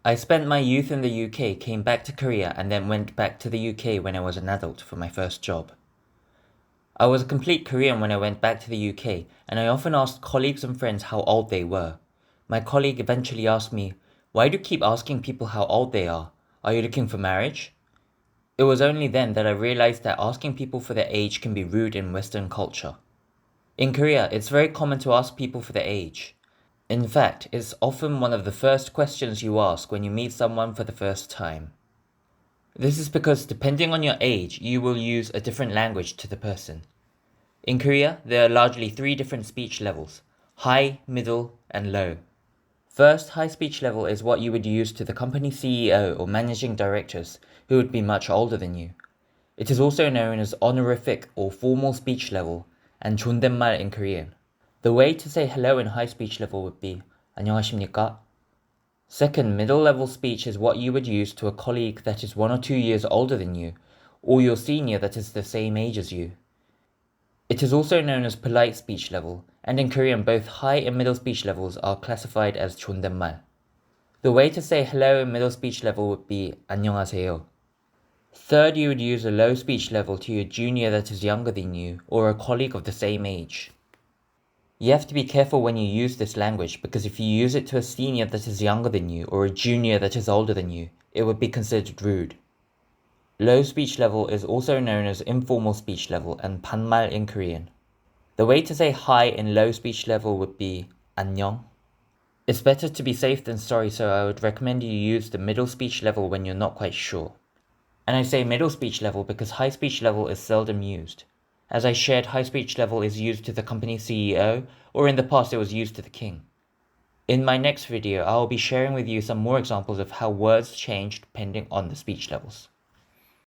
I spent my youth in the UK, came back to Korea, and then went back to the UK when I was an adult for my first job. I was a complete Korean when I went back to the UK, and I often asked colleagues and friends how old they were. My colleague eventually asked me, "Why do you keep asking people how old they are? Are you looking for marriage?" It was only then that I realized that asking people for their age can be rude in Western culture. In Korea, it's very common to ask people for their age. In fact, it's often one of the first questions you ask when you meet someone for the first time. This is because depending on your age, you will use a different language to the person. In Korea, there are largely 3 different speech levels: high, middle, and low. First, high speech level is what you would use to the company CEO or managing directors who would be much older than you. It is also known as honorific or formal speech level and 존댓말 in Korean. The way to say hello in high speech level would be 안녕하십니까? Second, middle level speech is what you would use to a colleague that is 1 or 2 years older than you, or your senior that is the same age as you. It is also known as polite speech level, and in Korean both high and middle speech levels are classified as 존댓말. The way to say hello in middle speech level would be 안녕하세요. Third, you would use a low speech level to your junior that is younger than you, or a colleague of the same age. You have to be careful when you use this language, because if you use it to a senior that is younger than you, or a junior that is older than you, it would be considered rude. Low speech level is also known as informal speech level and 반말 in Korean. The way to say hi in low speech level would be 안녕. It's better to be safe than sorry, so I would recommend you use the middle speech level when you're not quite sure. And I say middle speech level because high speech level is seldom used. As I shared, high speech level is used to the company CEO, or in the past it was used to the king. In my next video, I will be sharing with you some more examples of how words change depending on the speech levels.